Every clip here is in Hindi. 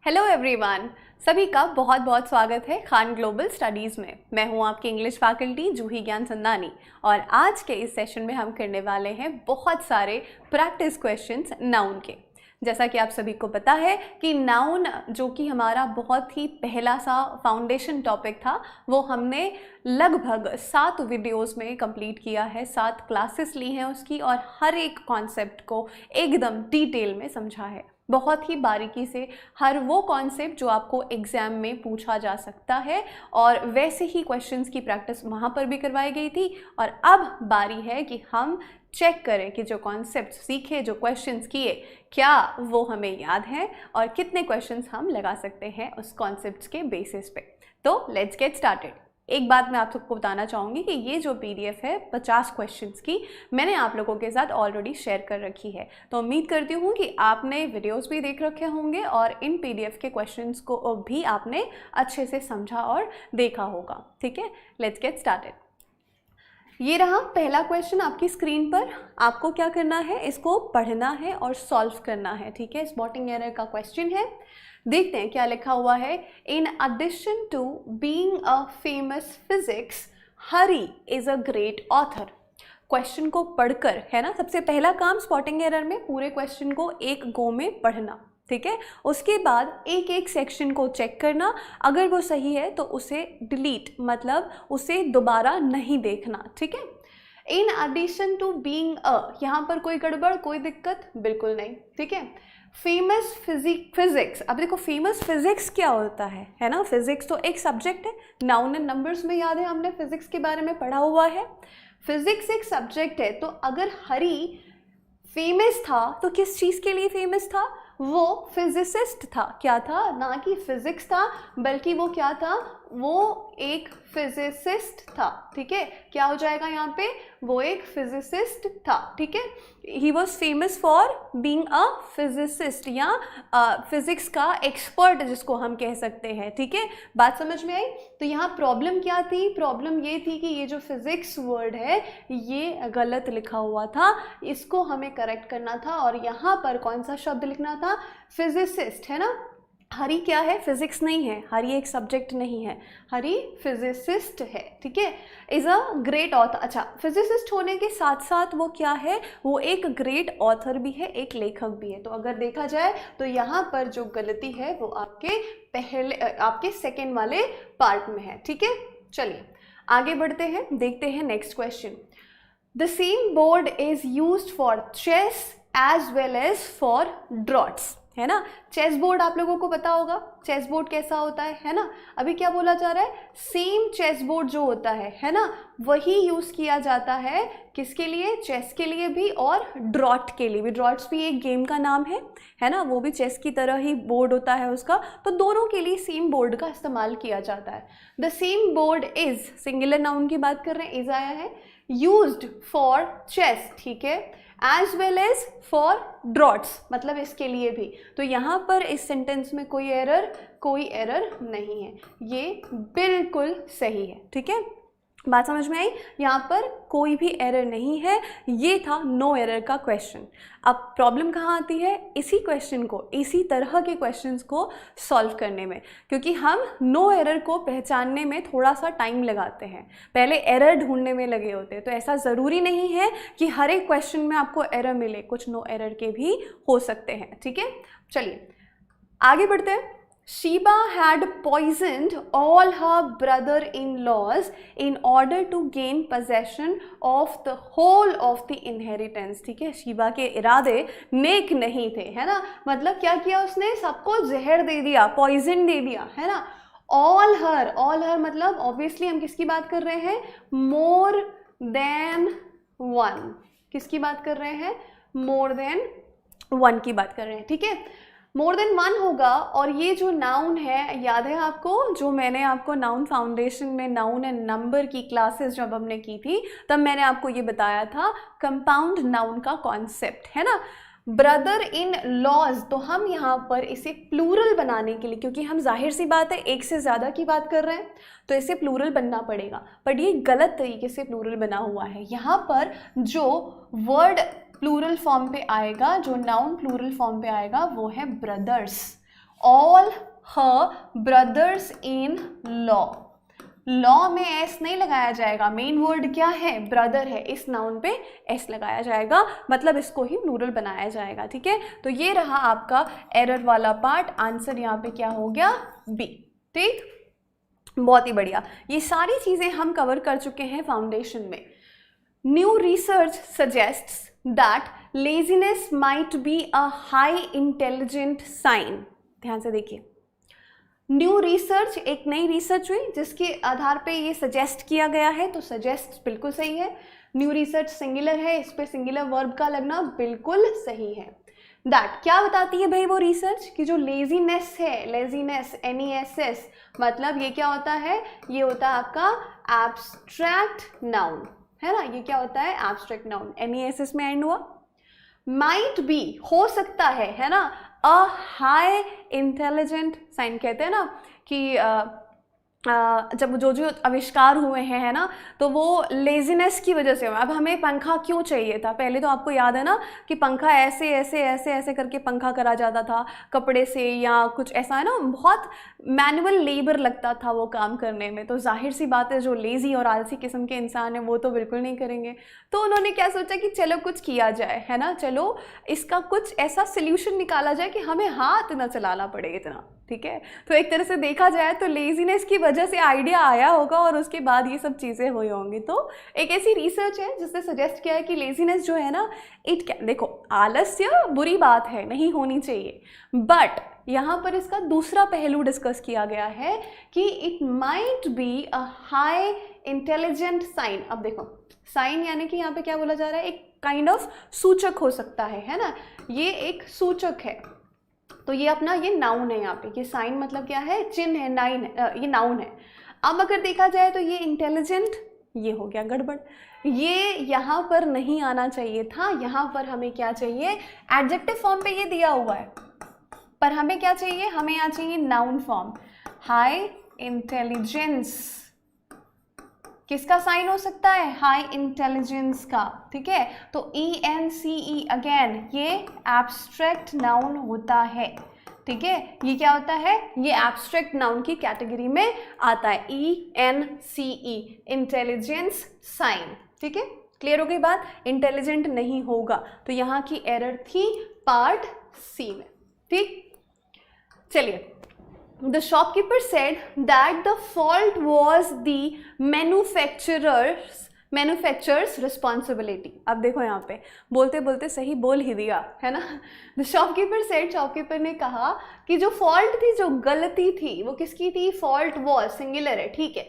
हेलो एवरीवन, सभी का बहुत बहुत स्वागत है खान ग्लोबल स्टडीज़ में। मैं हूं आपकी इंग्लिश फैकल्टी जूही ज्ञान संदानी और आज के इस सेशन में हम करने वाले हैं बहुत सारे प्रैक्टिस क्वेश्चंस नाउन के। जैसा कि आप सभी को पता है कि नाउन जो कि हमारा बहुत ही पहला सा फाउंडेशन टॉपिक था, वो हमने लगभग 7 वीडियोस में कंप्लीट किया है, 7 क्लासेस ली हैं उसकी और हर एक कॉन्सेप्ट को एकदम डिटेल में समझा है, बहुत ही बारीकी से। हर वो कॉन्सेप्ट जो आपको एग्ज़ाम में पूछा जा सकता है और वैसे ही क्वेश्चंस की प्रैक्टिस वहाँ पर भी करवाई गई थी। और अब बारी है कि हम चेक करें कि जो कॉन्सेप्ट सीखे, जो क्वेश्चंस किए, क्या वो हमें याद हैं और कितने क्वेश्चंस हम लगा सकते हैं उस कॉन्सेप्ट्स के बेसिस पे। तो लेट्स गेट स्टार्टेड। एक बात मैं आप सबको बताना चाहूँगी कि ये जो पीडीएफ है 50 क्वेश्चंस की, मैंने आप लोगों के साथ ऑलरेडी शेयर कर रखी है। तो उम्मीद करती हूँ कि आपने वीडियोस भी देख रखे होंगे और इन पीडीएफ के क्वेश्चंस को भी आपने अच्छे से समझा और देखा होगा। ठीक है, लेट्स गेट स्टार्टेड। ये रहा पहला क्वेश्चन आपकी स्क्रीन पर। आपको क्या करना है, इसको पढ़ना है और सॉल्व करना है। ठीक है, स्पॉटिंग एरर का क्वेश्चन है। देखते हैं क्या लिखा हुआ है। In addition to being a famous physics, Hari is a great author. Question को पढ़कर, है ना, सबसे पहला काम स्पॉटिंग एरर में पूरे क्वेश्चन को एक गो में पढ़ना। ठीक है, उसके बाद एक एक सेक्शन को चेक करना, अगर वो सही है तो उसे डिलीट, मतलब उसे दोबारा नहीं देखना। ठीक है, in addition to being a, यहाँ पर कोई गड़बड़, कोई दिक्कत बिल्कुल नहीं। ठीक है, फेमस फिजिक्स। अब देखो फेमस फिजिक्स क्या होता है ना। फिजिक्स तो एक सब्जेक्ट है, नाउन एंड नंबर्स में याद है हमने फिजिक्स के बारे में पढ़ा हुआ है। फिजिक्स एक सब्जेक्ट है, तो अगर हरी फेमस था तो किस चीज़ के लिए फेमस था? वो फिजिसिस्ट था। क्या था? ना कि फिजिक्स था, बल्कि वो क्या था? वो एक फिजिसिस्ट था। ठीक है, क्या हो जाएगा यहाँ पे? वो एक फिजिसिस्ट था। ठीक है, he was famous for being a physicist, या फिजिक्स का एक्सपर्ट जिसको हम कह सकते हैं। ठीक है, बात समझ में आई? तो यहाँ प्रॉब्लम क्या थी? प्रॉब्लम ये थी कि ये जो फिजिक्स वर्ड है ये गलत लिखा हुआ था, इसको हमें करेक्ट करना था और यहाँ पर कौन सा शब्द लिखना था? फिजिसिस्ट, है ना। हरी क्या है? फिजिक्स नहीं है, हरी एक सब्जेक्ट नहीं है, हरी फिजिसिस्ट है। ठीक है, इज अ ग्रेट ऑथर। अच्छा, फिजिसिस्ट होने के साथ साथ वो क्या है? वो एक ग्रेट ऑथर भी है, एक लेखक भी है। तो अगर देखा जाए तो यहाँ पर जो गलती है वो आपके सेकेंड वाले पार्ट में है। ठीक है, चलिए आगे बढ़ते हैं, देखते हैं next question. The same board is used for chess as well as for draughts, है ना। चेस बोर्ड आप लोगों को पता होगा, चेस बोर्ड कैसा होता है ना। अभी क्या बोला जा रहा है? सेम चेस बोर्ड जो होता है ना, वही यूज किया जाता है किसके लिए? चेस के लिए भी और ड्रॉट के लिए भी। ड्रॉट्स भी एक गेम का नाम है ना, वो भी चेस की तरह ही बोर्ड होता है उसका। तो दोनों के लिए सेम बोर्ड का इस्तेमाल किया जाता है। The same board is, singular noun की बात कर रहे हैं, इज आया है, यूज्ड फॉर चेस, ठीक है, as well as for draughts, मतलब इसके लिए भी। तो यहाँ पर इस सेंटेंस में कोई एरर नहीं है, ये बिल्कुल सही है। ठीक है, बात समझ में आई? यहाँ पर कोई भी एरर नहीं है, ये था नो एरर का क्वेश्चन। अब प्रॉब्लम कहाँ आती है? इसी क्वेश्चन को, इसी तरह के क्वेश्चंस को सॉल्व करने में, क्योंकि हम नो एरर को पहचानने में थोड़ा सा टाइम लगाते हैं, पहले एरर ढूंढने में लगे होते हैं। तो ऐसा ज़रूरी नहीं है कि हर एक क्वेश्चन में आपको एरर मिले, कुछ नो एरर के भी हो सकते हैं। ठीक है, चलिए आगे बढ़ते हैं। Sheba had poisoned all her brother-in-laws in order to gain possession of the whole of the inheritance। ठीक है, शीबा के इरादे नेक नहीं थे, है ना। मतलब क्या किया उसने? सबको जहर दे दिया, पॉइजन दे दिया, है ना। all her मतलब ऑब्वियसली हम किसकी बात कर रहे हैं? more than one। किसकी बात कर रहे हैं? more than one की बात कर रहे हैं। ठीक है, मोर देन वन होगा। और ये जो नाउन है, याद है आपको, जो मैंने आपको नाउन फाउंडेशन में नाउन एंड नंबर की क्लासेस जब हमने की थी, तब मैंने आपको ये बताया था कंपाउंड नाउन का कॉन्सेप्ट, है ना। ब्रदर इन लॉज, तो हम यहाँ पर इसे प्लूरल बनाने के लिए, क्योंकि हम जाहिर सी बात है एक से ज़्यादा की बात कर रहे हैं, तो इसे प्लूरल बनना पड़ेगा। बट ये गलत तरीके से प्लूरल बना हुआ है। यहाँ पर जो वर्ड प्लूरल फॉर्म पे आएगा, जो नाउन प्लूरल फॉर्म पे आएगा, वो है brothers. All her brothers in law. Law में एस नहीं लगाया जाएगा, मेन वर्ड क्या है, ब्रदर है, इस नाउन पे एस लगाया जाएगा, मतलब इसको ही प्लूरल बनाया जाएगा। ठीक है, तो ये रहा आपका एरर वाला पार्ट। आंसर यहाँ पे क्या हो गया, बी। ठीक, बहुत ही बढ़िया। ये सारी चीजें हम कवर कर चुके हैं फाउंडेशन में। New research suggests that laziness might be a high intelligent sign. ध्यान से देखिए, न्यू रिसर्च, एक नई रिसर्च हुई जिसके आधार पे ये सजेस्ट किया गया है, तो सजेस्ट बिल्कुल सही है। न्यू रिसर्च सिंगुलर है, इस पे सिंगुलर वर्ब का लगना बिल्कुल सही है। दैट क्या बताती है भाई वो रिसर्च, कि जो लेजीनेस है, लेजीनेस NESS, मतलब ये क्या होता है, ये होता है आपका एब्स्ट्रैक्ट नाउन, है ना, ये क्या होता है, एब्स्ट्रैक्ट नाउन, NESS में एंड हुआ। माइट बी, हो सकता है ना, अ हाई इंटेलिजेंट साइन, कहते हैं ना कि जब जो जो आविष्कार हुए हैं, है ना, तो वो लेजीनेस की वजह से हुआ। अब हमें पंखा क्यों चाहिए था, पहले तो आपको याद है ना कि पंखा ऐसे ऐसे ऐसे ऐसे करके पंखा करा जाता था कपड़े से या कुछ ऐसा, है ना, बहुत मैनुअल लेबर लगता था वो काम करने में। तो जाहिर सी बात है जो लेजी और आलसी किस्म के इंसान हैं वो तो बिल्कुल नहीं करेंगे। तो उन्होंने क्या सोचा कि चलो कुछ किया जाए, है ना, चलो इसका कुछ ऐसा सोल्यूशन निकाला जाए कि हमें हाथ ना चलाना पड़े इतना। ठीक है, तो एक तरह से देखा जाए तो लेजीनेस की वजह से आइडिया आया होगा और उसके बाद ये सब चीज़ें हुई होंगी। तो एक ऐसी रिसर्च है जिसने सजेस्ट किया है कि लेजीनेस जो है ना, इट कैन, देखो आलस्य बुरी बात है, नहीं होनी चाहिए, बट यहाँ पर इसका दूसरा पहलू डिस्कस किया गया है कि it might be a high intelligent sign. अब देखो साइन यानी कि यहाँ पे क्या बोला जा रहा है, एक काइंड ऑफ सूचक हो सकता है ना, ये एक सूचक है। तो ये अपना ये नाउन है, यहाँ पे ये साइन मतलब क्या है, चिन्ह है, नाइन ये नाउन है। अब अगर देखा जाए तो ये इंटेलिजेंट, ये हो गया गड़बड़, ये यहाँ पर नहीं आना चाहिए था, यहाँ पर हमें क्या चाहिए, एडजेक्टिव फॉर्म पे ये दिया हुआ है, पर हमें क्या चाहिए, हमें यहाँ चाहिए नाउन फॉर्म। हाई इंटेलिजेंस किसका साइन हो सकता है, हाई इंटेलिजेंस का। ठीक है, तो ENCE अगेन ये एब्स्ट्रैक्ट नाउन होता है। ठीक है, ये क्या होता है, ये एब्स्ट्रैक्ट नाउन की कैटेगरी में आता है, ENCE इंटेलिजेंस साइन। ठीक है, क्लियर हो गई बात, इंटेलिजेंट नहीं होगा, तो यहाँ की एरर थी पार्ट सी में। ठीक, चलिए, The shopkeeper said that the fault was the manufacturer's responsibility. अब देखो यहाँ पे बोलते बोलते सही बोल ही दिया, है ना। The shopkeeper said, शॉपकीपर ने कहा कि जो फॉल्ट थी, जो गलती थी, वो किसकी थी, फॉल्ट was सिंगुलर है। ठीक है,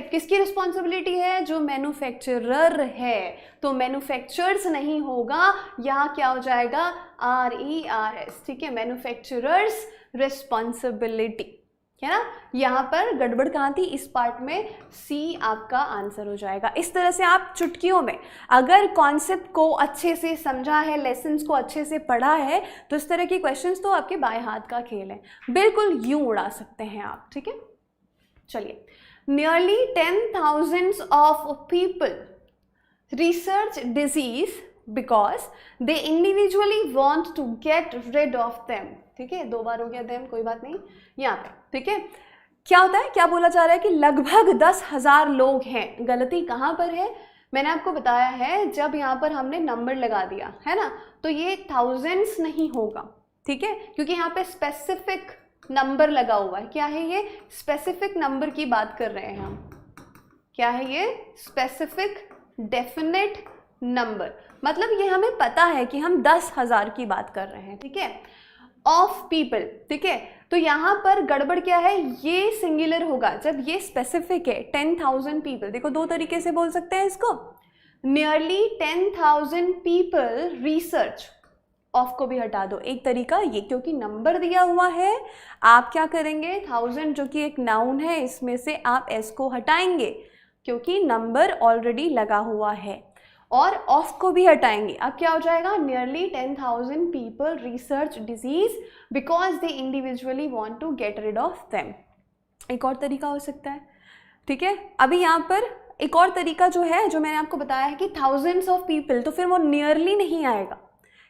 किसकी रिस्पॉन्सिबिलिटी है, जो मैन्युफैक्चरर है, तो मैन्युफैक्चरर्स नहीं होगा, यहाँ क्या हो जाएगा, RERS। ठीक है, मैन्युफैक्चरर्स रिस्पॉन्सिबिलिटी, है ना। यहाँ पर गड़बड़ कहाँ थी, इस पार्ट में सी आपका आंसर हो जाएगा। इस तरह से आप चुटकियों में अगर कॉन्सेप्ट को अच्छे से समझा है, लेसन्स को अच्छे से पढ़ा है, तो इस तरह की क्वेश्चंस तो आपके बाएं हाथ का खेल है, बिल्कुल यूं उड़ा सकते हैं आप। ठीक है, चलिए, nearly 10,000 of people research disease because they individually want to get rid of them. ठीक है, 2 बार हो गया देम, कोई बात नहीं यहाँ पे। ठीक है, क्या होता है, क्या बोला जा रहा है कि लगभग 10,000 लोग हैं। गलती कहाँ पर है, मैंने आपको बताया है, जब यहाँ पर हमने नंबर लगा दिया है ना, तो ये थाउजेंड्स नहीं होगा। ठीक है, क्योंकि यहाँ पे स्पेसिफिक नंबर लगा हुआ है। क्या है ये, स्पेसिफिक नंबर की बात कर रहे हैं हम। क्या है ये, स्पेसिफिक डेफिनेट नंबर, मतलब ये हमें पता है कि हम 10,000 की बात कर रहे हैं। ठीक है, ऑफ पीपल। ठीक है, तो यहाँ पर गड़बड़ क्या है, ये सिंगुलर होगा जब ये स्पेसिफिक है। 10,000 पीपल, देखो 2 तरीके से बोल सकते हैं इसको, नियरली 10,000 पीपल रिसर्च, ऑफ को भी हटा दो। एक तरीका ये, क्योंकि नंबर दिया हुआ है, आप क्या करेंगे, 1000 जो कि एक नाउन है, इसमें से आप एस को हटाएंगे क्योंकि नंबर ऑलरेडी लगा हुआ है, और ऑफ को भी हटाएंगे। अब क्या हो जाएगा, nearly 10,000 people research disease because they individually want to get rid of them. एक और तरीका हो सकता है। ठीक है, अभी यहाँ पर एक और तरीका जो है, जो मैंने आपको बताया है कि थाउजेंड्स ऑफ पीपल, तो फिर वो नियरली नहीं आएगा,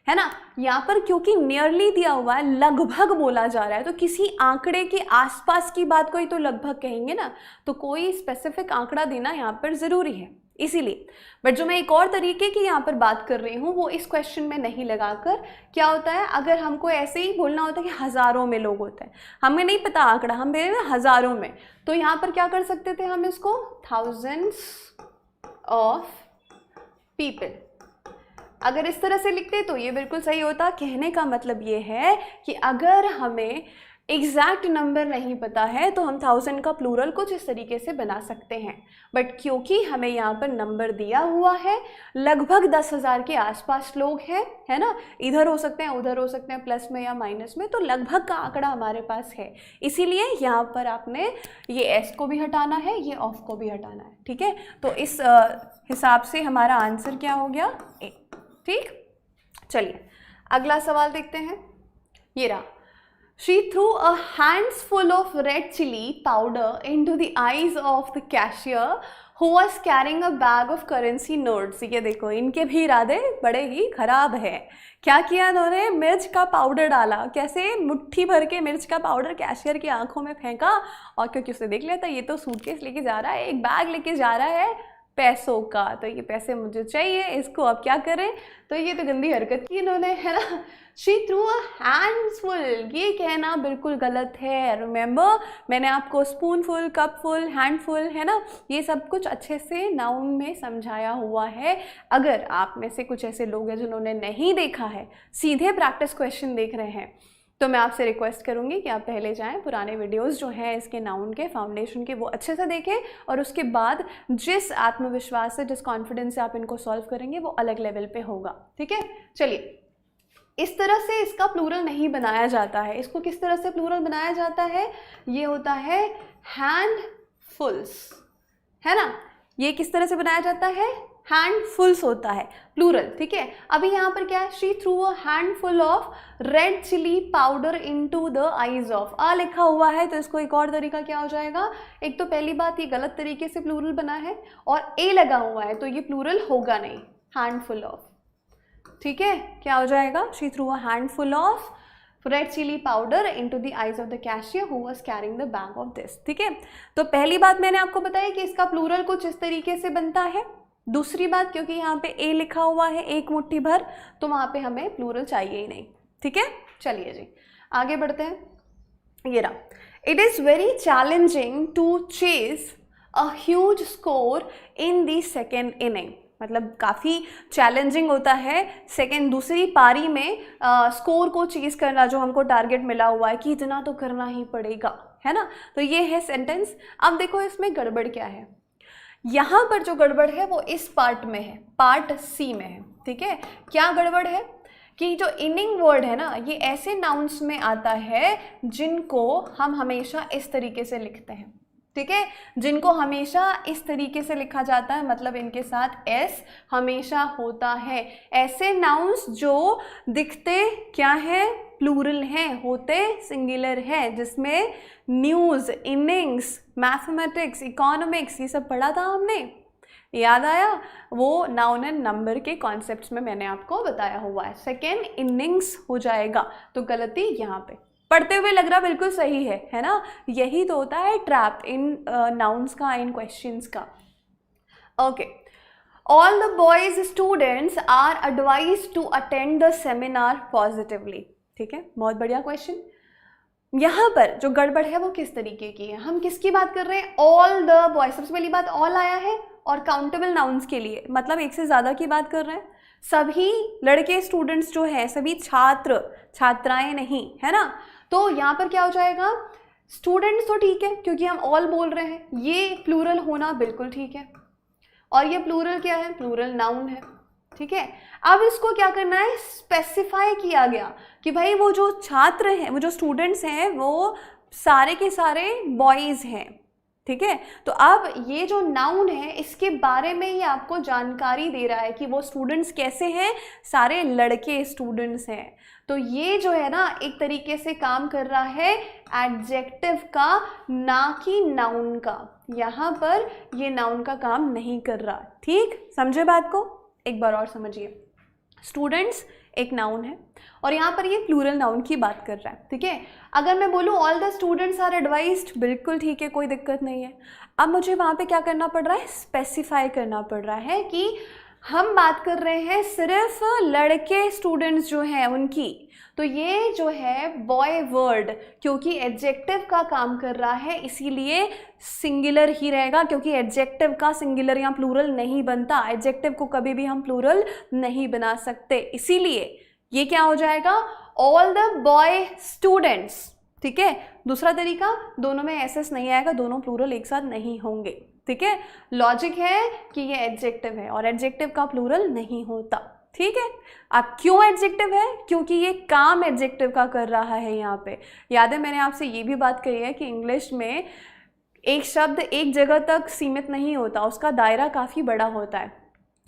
है ना। यहाँ पर क्योंकि नियरली दिया हुआ है, लगभग बोला जा रहा है, तो किसी आंकड़े के आसपास की बात को ही तो लगभग कहेंगे ना, तो कोई स्पेसिफिक आंकड़ा देना यहाँ पर ज़रूरी है इसीलिए। बट जो मैं एक और तरीके की यहाँ पर बात कर रही हूँ वो इस क्वेश्चन में नहीं लगाकर क्या होता है, अगर हमको ऐसे ही बोलना होता है कि हज़ारों में लोग होते हैं, हमें नहीं पता आंकड़ा, हम दे रहे हैं हज़ारों में, तो यहाँ पर क्या कर सकते थे हम इसको थाउजेंड्स ऑफ पीपल, अगर इस तरह से लिखते तो ये बिल्कुल सही होता। कहने का मतलब ये है कि अगर हमें एग्जैक्ट नंबर नहीं पता है तो हम 1000 का प्लूरल कुछ इस तरीके से बना सकते हैं, बट क्योंकि हमें यहाँ पर नंबर दिया हुआ है, लगभग 10,000 के आसपास लोग हैं, है ना, इधर हो सकते हैं उधर हो सकते हैं, प्लस में या माइनस में, तो लगभग का आंकड़ा हमारे पास है, इसीलिए यहाँ पर आपने ये एस को भी हटाना है, ये ऑफ को भी हटाना है, ठीक है। तो इस हिसाब से हमारा आंसर क्या हो गया, ए। ठीक, चलिए अगला सवाल देखते हैं। ये रहा, She threw a handful of red chili powder into the eyes of the cashier who was carrying a bag of currency notes। ये देखो, इनके भी इरादे बड़े ही खराब है। क्या किया इन्होंने, मिर्च का पाउडर डाला, कैसे, मुट्ठी भर के मिर्च का पाउडर कैशियर की आंखों में फेंका, और क्योंकि उसे देख लिया था ये तो सूटकेस लेके जा रहा है, एक बैग लेके जा रहा है पैसों का, तो ये पैसे मुझे चाहिए, इसको अब क्या करें, तो ये तो गंदी हरकत की इन्होंने, है ना। शी थ्रू अ हैंडफुल, ये कहना बिल्कुल गलत है। रिमेंबर, मैंने आपको स्पूनफुल, कपफुल, हैंडफुल, है ना, ये सब कुछ अच्छे से नाउन में समझाया हुआ है। अगर आप में से कुछ ऐसे लोग हैं जिन्होंने नहीं देखा है, सीधे प्रैक्टिस क्वेश्चन देख रहे हैं, तो मैं आपसे रिक्वेस्ट करूंगी कि आप पहले जाएं, पुराने वीडियोस जो हैं इसके नाउन के, फाउंडेशन के, वो अच्छे से देखें, और उसके बाद जिस आत्मविश्वास से, जिस कॉन्फिडेंस से आप इनको सॉल्व करेंगे वो अलग लेवल पे होगा, ठीक है। चलिए, इस तरह से इसका प्लूरल नहीं बनाया जाता है। इसको किस तरह से प्लूरल बनाया जाता है, ये होता है हैंडफुल्स, है ना, ये किस तरह से बनाया जाता है, हैंडफुल्स होता है प्लूरल, ठीक है। अभी यहाँ पर क्या है, she threw a handful of red chilli powder into the eyes of, आ लिखा हुआ है, तो इसको एक और तरीका क्या हो जाएगा, एक तो पहली बात ये गलत तरीके से प्लूरल बना है, और ए लगा हुआ है तो ये प्लूरल होगा नहीं, हैंडफुल ऑफ, ठीक है। क्या हो जाएगा, she threw a handful of red chilli powder into the eyes of the cashier who was carrying the bag of this, ठीक है। तो पहली बात मैंने आपको बताया कि इसका प्लूरल कुछ इस तरीके से बनता है। दूसरी बात, क्योंकि यहाँ पे ए लिखा हुआ है, एक मुट्ठी भर, तो वहाँ पे हमें प्लूरल चाहिए ही नहीं, ठीक है। चलिए जी आगे बढ़ते हैं। ये रहा, it is very challenging to chase a huge score in the second inning, मतलब काफ़ी चैलेंजिंग होता है दूसरी पारी में स्कोर को चेज करना, जो हमको टारगेट मिला हुआ है कि इतना तो करना ही पड़ेगा, है ना। तो ये है सेंटेंस। अब देखो इसमें गड़बड़ क्या है, यहाँ पर जो गड़बड़ है वो इस पार्ट में है, पार्ट सी में है, ठीक है। क्या गड़बड़ है कि जो इनिंग वर्ड है ना, ये ऐसे नाउन्स में आता है जिनको हम हमेशा इस तरीके से लिखते हैं, ठीक है, जिनको हमेशा इस तरीके से लिखा जाता है, मतलब इनके साथ एस हमेशा होता है। ऐसे नाउन्स जो दिखते क्या है, प्लूरल हैं, होते सिंगुलर है, जिसमें न्यूज़, इनिंग्स, मैथमेटिक्स, इकोनॉमिक्स, ये सब पढ़ा था हमने, याद आया, वो नाउन एंड नंबर के कॉन्सेप्ट्स में मैंने आपको बताया हुआ है। सेकेंड इनिंग्स हो जाएगा, तो गलती यहाँ पे, पढ़ते हुए लग रहा बिल्कुल सही है ना। यही तो होता है ट्रैप इन नाउन्स का, इन क्वेश्चंस का। Okay, all the boys students are advised to attend the seminar positively, ठीक है, बहुत बढ़िया क्वेश्चन। यहाँ पर जो गड़बड़ है वो किस तरीके की है, हम किसकी बात कर रहे हैं, ऑल द बॉयज, सबसे पहली बात ऑल आया है, और काउंटेबल नाउन्स के लिए, मतलब एक से ज़्यादा की बात कर रहे हैं। सभी लड़के स्टूडेंट्स जो हैं, सभी छात्र छात्राएं नहीं, है ना। तो यहाँ पर क्या हो जाएगा, स्टूडेंट्स तो ठीक है क्योंकि हम ऑल बोल रहे हैं, ये प्लूरल होना बिल्कुल ठीक है, और ये प्लूरल क्या है, प्लूरल नाउन है, ठीक है। अब इसको क्या करना है, स्पेसिफाई किया गया कि भाई वो जो छात्र हैं, वो जो स्टूडेंट्स हैं, वो सारे के सारे बॉयज़ हैं, ठीक है। तो अब ये जो नाउन है इसके बारे में ही आपको जानकारी दे रहा है कि वो स्टूडेंट्स कैसे हैं, सारे लड़के स्टूडेंट्स हैं। तो ये जो है ना एक तरीके से काम कर रहा है एडजेक्टिव का, ना कि नाउन का। यहाँ पर ये नाउन का काम नहीं कर रहा, ठीक, समझे बात को, एक बार और समझिए। स्टूडेंट्स एक नाउन है और यहाँ पर ये प्लूरल नाउन की बात कर रहा है, ठीक है। अगर मैं बोलूँ all the students are advised, बिल्कुल ठीक है, कोई दिक्कत नहीं है। अब मुझे वहाँ पे क्या करना पड़ रहा है, स्पेसिफाई करना पड़ रहा है कि हम बात कर रहे हैं सिर्फ लड़के स्टूडेंट्स जो हैं उनकी। तो ये जो है बॉय वर्ड, क्योंकि एडजेक्टिव का काम कर रहा है इसीलिए सिंगुलर ही रहेगा, क्योंकि एडजेक्टिव का सिंगुलर या प्लूरल नहीं बनता, एडजेक्टिव को कभी भी हम प्लूरल नहीं बना सकते, इसीलिए ये क्या हो जाएगा, ऑल द बॉय स्टूडेंट्स, ठीक है। दूसरा तरीका, दोनों में एसएस नहीं आएगा, दोनों प्लूरल एक साथ नहीं होंगे, ठीक है। लॉजिक है कि ये एडजेक्टिव है और एडजेक्टिव का प्लूरल नहीं होता, ठीक है। अब क्यों एडजेक्टिव है, क्योंकि ये काम एडजेक्टिव का कर रहा है यहाँ पे। याद है मैंने आपसे ये भी बात कही है कि इंग्लिश में एक शब्द एक जगह तक सीमित नहीं होता, उसका दायरा काफ़ी बड़ा होता है,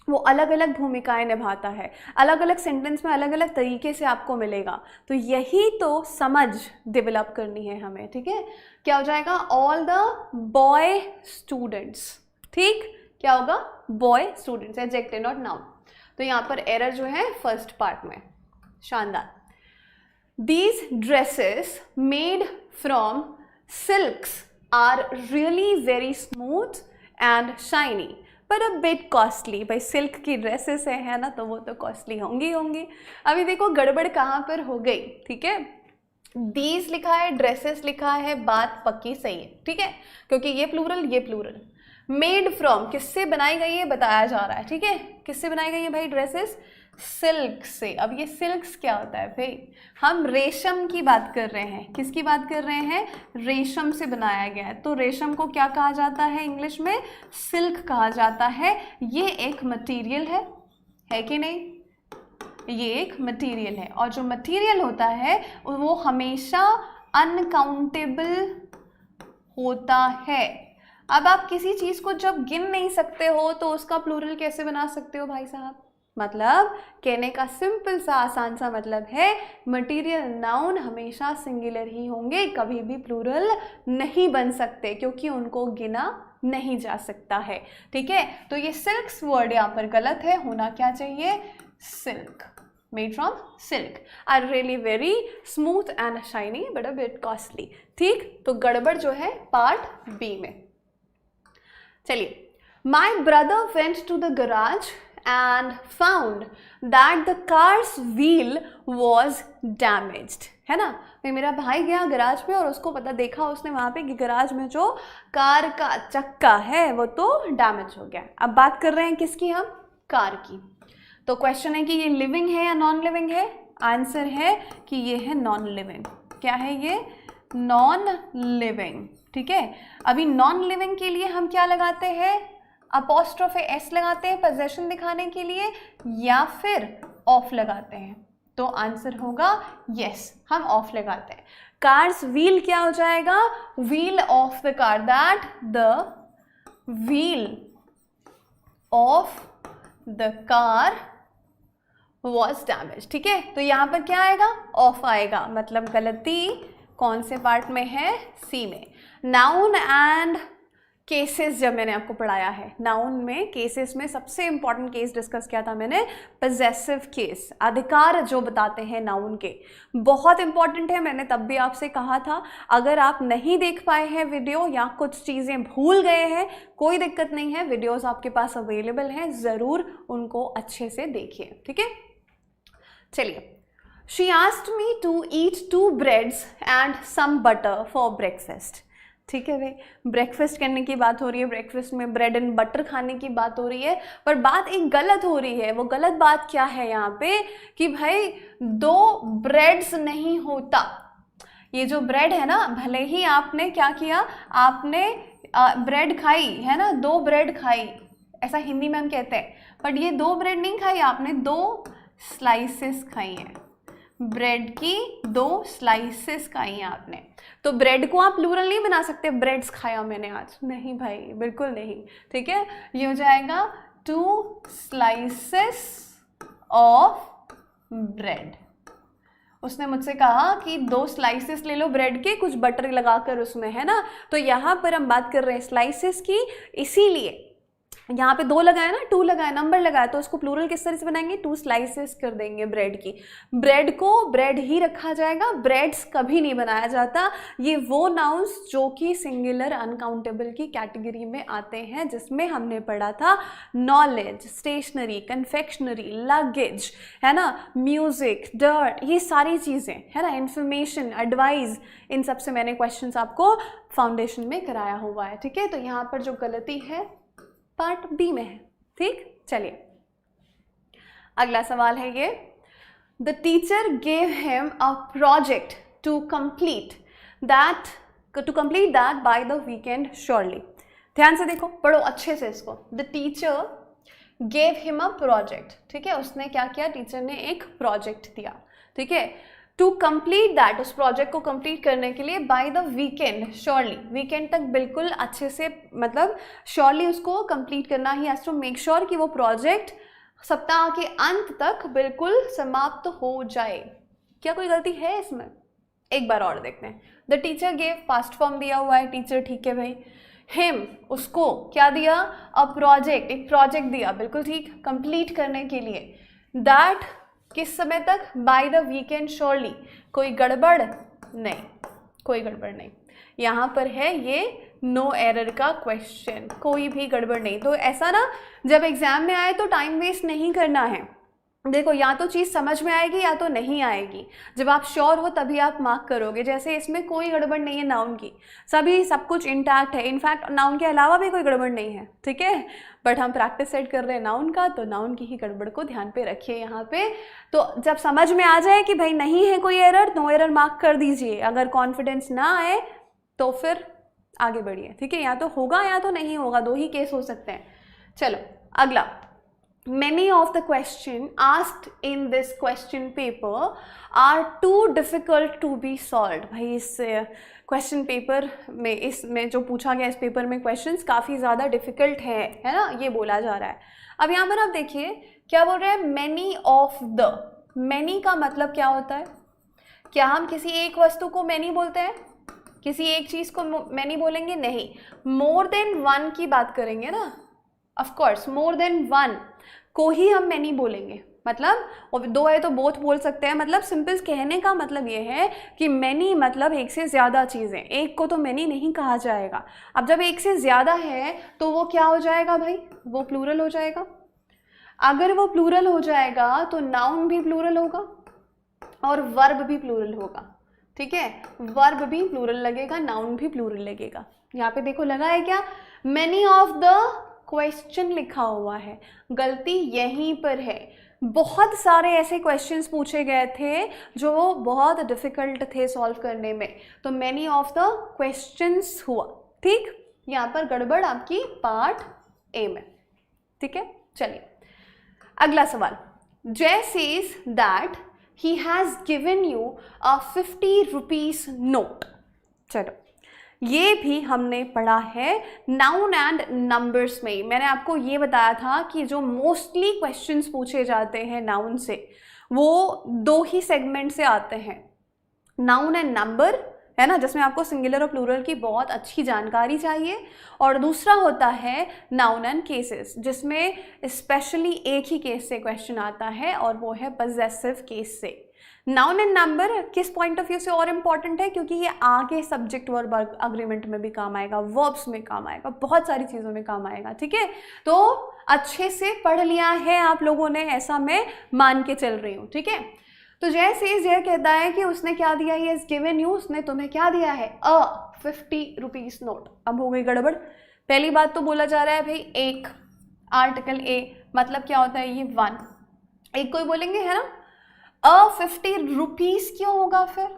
वो अलग अलग भूमिकाएं निभाता है, अलग अलग सेंटेंस में अलग अलग तरीके से आपको मिलेगा। तो यही तो समझ डेवलप करनी है हमें, ठीक है। क्या हो जाएगा, ऑल द बॉय स्टूडेंट्स, ठीक, क्या होगा, boy students, adjective not noun. तो यहाँ पर एरर जो है फर्स्ट पार्ट में, शानदार। These dresses made from silks are really very smooth and shiny पर अ बिट कॉस्टली। भाई सिल्क की ड्रेसेस है ना, तो वो तो कॉस्टली होंगी होंगी। अभी देखो गड़बड़ कहाँ पर हो गई, ठीक है। दीज लिखा है, ड्रेसेस लिखा है, बात पक्की सही है, ठीक है, क्योंकि ये प्लूरल ये प्लूरल। मेड फ्रॉम किससे बनाई गई है बताया जा रहा है, ठीक है। किससे बनाई गई है भाई ड्रेसेस, सिल्क से। अब ये सिल्क्स क्या होता है भाई, हम रेशम की बात कर रहे हैं, किसकी बात कर रहे हैं, रेशम से बनाया गया है। तो रेशम को क्या कहा जाता है इंग्लिश में, सिल्क कहा जाता है। ये एक मटेरियल है कि नहीं, ये एक मटेरियल है और जो मटेरियल होता है वो हमेशा अनकाउंटेबल होता है। अब आप किसी चीज़ को जब गिन नहीं सकते हो तो उसका प्लूरल कैसे बना सकते हो भाई साहब, मतलब कहने का सिंपल सा आसान सा मतलब है मटेरियल नाउन हमेशा सिंगुलर ही होंगे, कभी भी प्लूरल नहीं बन सकते क्योंकि उनको गिना नहीं जा सकता है, ठीक है। तो ये सिल्क्स वर्ड यहाँ पर गलत है, होना क्या चाहिए, silk, made from silk, are really very smooth and shiny but a bit costly, ठीक। तो गड़बड़ जो है पार्ट बी में। चलिए, my brother went to the garage and found that the car's wheel was damaged, है ना। तो मेरा भाई गया गराज में और उसको पता देखा उसने वहाँ पे कि गराज में जो कार का चक्का है वो तो डैमेज हो गया। अब बात कर रहे हैं किसकी हम, कार की। तो क्वेश्चन है कि ये लिविंग है या नॉन लिविंग है, आंसर है कि ये है नॉन लिविंग। क्या है ये, नॉन लिविंग, ठीक है। अभी नॉन लिविंग के लिए हम क्या लगाते हैं, अपोस्ट्रोफे एस लगाते हैं पोजेशन दिखाने के लिए या फिर ऑफ लगाते हैं, तो आंसर होगा यस, हम ऑफ लगाते हैं। कार्स व्हील क्या हो जाएगा, wheel of the car, that the wheel of the car was damage, ठीक है। तो यहाँ पर क्या आएगा, ऑफ आएगा, मतलब गलती कौन से पार्ट में है, सी में। नाउन एंड केसेस जब मैंने आपको पढ़ाया है, नाउन में केसेस में सबसे इंपॉर्टेंट केस डिस्कस किया था मैंने, पजेसिव केस, अधिकार जो बताते हैं नाउन के, बहुत इंपॉर्टेंट है। मैंने तब भी आपसे कहा था अगर आप नहीं देख पाए हैं वीडियो या कुछ चीज़ें भूल गए हैं, कोई दिक्कत नहीं है, वीडियोस आपके पास अवेलेबल हैं, ज़रूर उनको अच्छे से देखिए, ठीक है। चलिए, she asked me to eat 2 breads and some butter for breakfast, ठीक है भाई, ब्रेकफास्ट करने की बात हो रही है, ब्रेकफास्ट में ब्रेड एंड बटर खाने की बात हो रही है, पर बात एक गलत हो रही है। वो गलत बात क्या है यहाँ पे कि भाई 2 ब्रेड्स नहीं होता। ये जो ब्रेड है ना, भले ही आपने क्या किया, आपने ब्रेड खाई है ना, 2 ब्रेड खाई, ऐसा हिंदी में हम कहते हैं, बट ये 2 ब्रेड नहीं खाई आपने, 2 स्लाइसेस खाई हैं, ब्रेड की 2 स्लाइसेस खाई हैं आपने। तो ब्रेड को आप प्लूरल नहीं बना सकते, ब्रेड्स खाया मैंने आज, नहीं भाई, बिल्कुल नहीं, ठीक है। ये हो जाएगा 2 slices ऑफ ब्रेड। उसने मुझसे कहा कि 2 स्लाइसेस ले लो ब्रेड के, कुछ बटर लगाकर उसमें, है ना। तो यहाँ पर हम बात कर रहे हैं स्लाइसेस की, इसीलिए यहाँ पे 2 लगाया ना, 2 लगाया, नंबर लगाया, तो उसको प्लूरल किस तरह से बनाएंगे, 2 स्लाइसेस कर देंगे ब्रेड की। ब्रेड को ब्रेड ही रखा जाएगा, ब्रेड्स कभी नहीं बनाया जाता। ये वो नाउन्स जो कि सिंगुलर अनकाउंटेबल की कैटेगरी में आते हैं, जिसमें हमने पढ़ा था नॉलेज, स्टेशनरी, कन्फेक्शनरी, लगेज, है ना, म्यूजिक, डर्ट, ये सारी चीज़ें, है ना, इंफॉर्मेशन, एडवाइस, इन सब से मैंने क्वेश्चंस आपको फाउंडेशन में कराया हुआ है। ठीक है, तो यहाँ पर जो गलती है पार्ट बी में है। ठीक, चलिए अगला सवाल है ये, the teacher gave him a project to complete that by the weekend surely. ध्यान से देखो, पढ़ो अच्छे से इसको। The teacher gave him a project, ठीक है, उसने क्या किया, टीचर ने एक प्रोजेक्ट दिया, ठीक है, टू कंप्लीट दैट, उस प्रोजेक्ट को कंप्लीट करने के लिए, bye the weekend surely, weekend तक बिल्कुल अच्छे से, मतलब श्योरली उसको कंप्लीट करना ही, हैज टू मेक श्योर कि वो प्रोजेक्ट सप्ताह के अंत तक बिल्कुल समाप्त हो जाए। क्या कोई गलती है इसमें? एक बार और देखते हैं। The teacher gave, past form दिया हुआ है, टीचर, ठीक है भाई। हिम, उसको क्या दिया, अ प्रोजेक्ट, एक प्रोजेक्ट दिया, बिल्कुल ठीक, कंप्लीट करने के लिए। दैट, किस समय तक, बाय द वीकेंड श्योरली, कोई गड़बड़ नहीं, कोई गड़बड़ नहीं। यहाँ पर है ये नो एरर का क्वेश्चन, कोई भी गड़बड़ नहीं। तो ऐसा ना, जब एग्जाम में आए तो टाइम वेस्ट नहीं करना है। देखो, या तो चीज़ समझ में आएगी या तो नहीं आएगी। जब आप श्योर हो तभी आप मार्क करोगे। जैसे इसमें कोई गड़बड़ नहीं है नाउन की, सभी सब कुछ इंटैक्ट है, इनफैक्ट नाउन के अलावा भी कोई गड़बड़ नहीं है, ठीक है। बट हम प्रैक्टिस सेट कर रहे हैं नाउन का, तो नाउन की ही गड़बड़ को ध्यान पे रखिए यहाँ पे। तो जब समझ में आ जाए कि भाई नहीं है कोई एरर, नो एरर मार्क कर दीजिए। अगर कॉन्फिडेंस ना आए तो फिर आगे बढ़िए, ठीक है। या तो होगा या तो नहीं होगा, 2 ही केस हो सकते हैं। चलो अगला, many of the question asked in this question paper are too difficult to be solved। भाई इस क्वेश्चन पेपर में, इसमें जो पूछा गया इस पेपर में क्वेश्चंस काफ़ी ज़्यादा डिफिकल्ट है ना, ये बोला जा रहा है। अब यहाँ पर आप देखिए क्या बोल रहे हैं, many of the, many का मतलब क्या होता है? क्या हम किसी एक वस्तु को many बोलते हैं? किसी एक चीज़ को many बोलेंगे? नहीं, more than one की बात करेंगे ना, of course more than one को ही हम मैनी बोलेंगे। मतलब, और 2 है तो बोथ बोल सकते हैं। मतलब सिंपल कहने का मतलब ये है कि मैनी मतलब एक से ज़्यादा चीज़ें, एक को तो मैनी नहीं कहा जाएगा। अब जब एक से ज़्यादा है तो वो क्या हो जाएगा भाई, वो प्लूरल हो जाएगा। अगर वो प्लूरल हो जाएगा तो नाउन भी प्लूरल होगा और वर्ब भी प्लूरल होगा, ठीक है। वर्ब भी प्लूरल लगेगा, नाउन भी प्लूरल लगेगा। यहाँ पे देखो लगा है क्या, मैनी ऑफ द क्वेश्चन लिखा हुआ है, गलती यहीं पर है। बहुत सारे ऐसे क्वेश्चंस पूछे गए थे जो बहुत डिफिकल्ट थे सॉल्व करने में, तो मैनी ऑफ द क्वेश्चंस हुआ, ठीक। यहाँ पर गड़बड़ आपकी पार्ट ए में, ठीक है। चलिए अगला सवाल, जय says that he has given you a 50 rupees note. चलो ये भी हमने पढ़ा है नाउन एंड नंबर्स में। मैंने आपको ये बताया था कि जो मोस्टली क्वेश्चंस पूछे जाते हैं नाउन से, वो 2 ही सेगमेंट से आते हैं, नाउन एंड नंबर, है ना, जिसमें आपको सिंगुलर और प्लूरल की बहुत अच्छी जानकारी चाहिए, और दूसरा होता है नाउन एंड केसेस, जिसमें स्पेशली एक ही केस से क्वेश्चन आता है और वो है पजेसिव केस से। नाउन एंड नंबर किस पॉइंट ऑफ व्यू से और इम्पॉर्टेंट है, क्योंकि ये आगे सब्जेक्ट वर्ब अग्रीमेंट में भी काम आएगा, वर्ब्स में काम आएगा, बहुत सारी चीज़ों में काम आएगा, ठीक है। तो अच्छे से पढ़ लिया है आप लोगों ने, ऐसा मैं मान के चल रही हूँ, ठीक है। तो जैसे यह कहता है कि उसने क्या दिया, ही हैज गिवन यू, उसने तुम्हें क्या दिया है, अ 50 रुपीज नोट। अब हो गई गड़बड़। पहली बात तो बोला जा रहा है भाई एक, आर्टिकल ए, मतलब क्या होता है ये 1, एक कोई बोलेंगे, है ना। 50 रुपीज क्यों होगा फिर,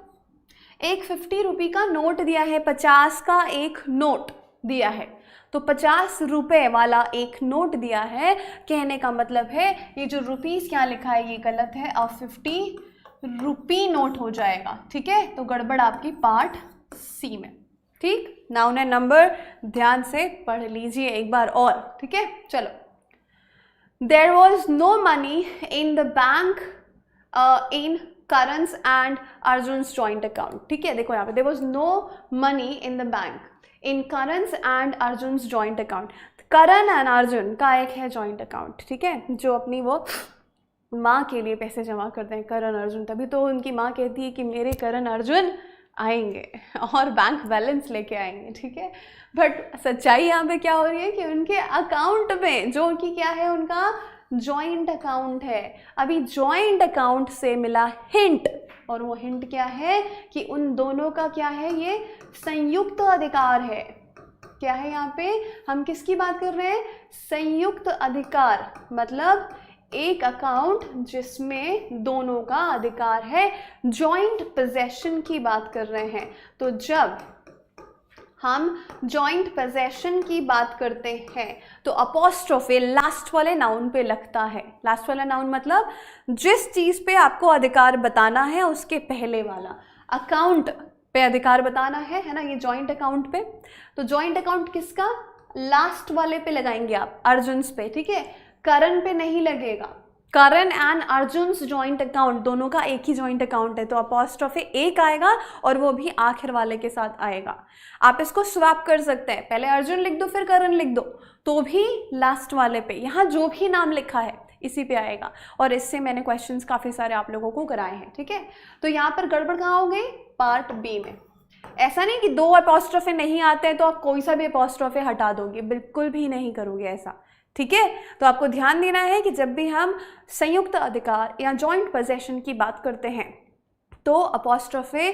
एक 50 रुपये का नोट दिया है, 50 का एक नोट दिया है, तो 50 रुपए वाला एक नोट दिया है। कहने का मतलब है ये जो रुपीस यहाँ लिखा है ये गलत है, 50 रुपी नोट हो जाएगा, ठीक है। तो गड़बड़ आपकी पार्ट सी में, ठीक। नाउन एंड नंबर ध्यान से पढ़ लीजिए एक बार और, ठीक है। चलो, there was no money in the bank in Karan's and Arjun's joint account, ठीक है। देखो यहाँ पे there was no money in the bank in Karan's and Arjun's joint account। Karan and Arjun का एक है जॉइंट अकाउंट, ठीक है, जो अपनी वो माँ के लिए पैसे जमा करते हैं करण अर्जुन, तभी तो उनकी माँ कहती है कि मेरे करण अर्जुन आएंगे और बैंक बैलेंस लेके आएंगे, ठीक है। बट सच्चाई यहाँ पे क्या हो रही है कि उनके अकाउंट में जो उनकी क्या है, उनका जॉइंट अकाउंट है। अभी जॉइंट अकाउंट से मिला हिंट, और वो हिंट क्या है कि उन दोनों का क्या है, ये संयुक्त अधिकार है। क्या है यहाँ पे, हम किसकी बात कर रहे हैं, संयुक्त अधिकार, मतलब एक अकाउंट जिसमें दोनों का अधिकार है, जॉइंट पोजेशन की बात कर रहे हैं। तो जब हम जॉइंट पोजेशन की बात करते हैं तो अपॉस्ट्रोफी लास्ट वाले नाउन पे लगता है। लास्ट वाला नाउन मतलब जिस चीज़ पे आपको अधिकार बताना है उसके पहले वाला, अकाउंट पे अधिकार बताना है ना, ये जॉइंट अकाउंट पे। तो जॉइंट अकाउंट किसका, लास्ट वाले पे लगाएंगे आप, अर्जुन्स पे, ठीक है, करण पे नहीं लगेगा। करण एंड अर्जुन्स जॉइंट अकाउंट, दोनों का एक ही जॉइंट अकाउंट है, तो अपॉस्ट्रोफी एक आएगा और वो भी आखिर वाले के साथ आएगा। आप इसको स्वैप कर सकते हैं, पहले अर्जुन लिख दो फिर करण लिख दो, तो भी लास्ट वाले पे, यहाँ जो भी नाम लिखा है इसी पे आएगा। और इससे मैंने क्वेश्चंस काफ़ी सारे आप लोगों को कराए हैं, ठीक है। तो यहाँ पर गड़बड़ कहाँ हो गई, पार्ट बी में। ऐसा नहीं कि दो अपॉस्ट्रोफी नहीं आते हैं तो आप कोई सा भी अपॉस्ट्रोफी हटा दोगे, बिल्कुल भी नहीं करोगे ऐसा, ठीक है। तो आपको ध्यान देना है कि जब भी हम संयुक्त अधिकार या जॉइंट पोजेशन की बात करते हैं तो अपॉस्ट्रोफी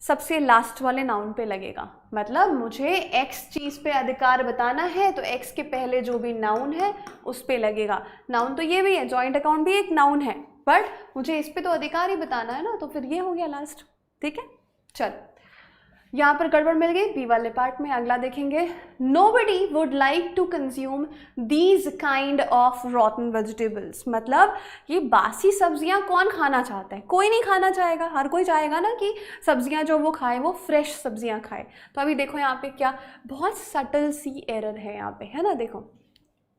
सबसे लास्ट वाले नाउन पे लगेगा। मतलब मुझे एक्स चीज़ पे अधिकार बताना है तो एक्स के पहले जो भी नाउन है उस पे लगेगा। नाउन तो ये भी है, जॉइंट अकाउंट भी एक नाउन है, बट मुझे इस पे तो अधिकार ही बताना है ना, तो फिर ये हो गया लास्ट, ठीक है। चल, यहाँ पर गड़बड़ मिल गई बी वाले पार्ट में। अगला देखेंगे, nobody would like to consume these kind of rotten vegetables. मतलब ये बासी सब्जियाँ कौन खाना चाहता है, कोई नहीं खाना चाहेगा, हर कोई चाहेगा ना कि सब्जियाँ जो वो खाए वो फ्रेश सब्जियाँ खाए। तो अभी देखो यहाँ पे क्या बहुत सटल सी एरर है यहाँ पे, है ना। देखो,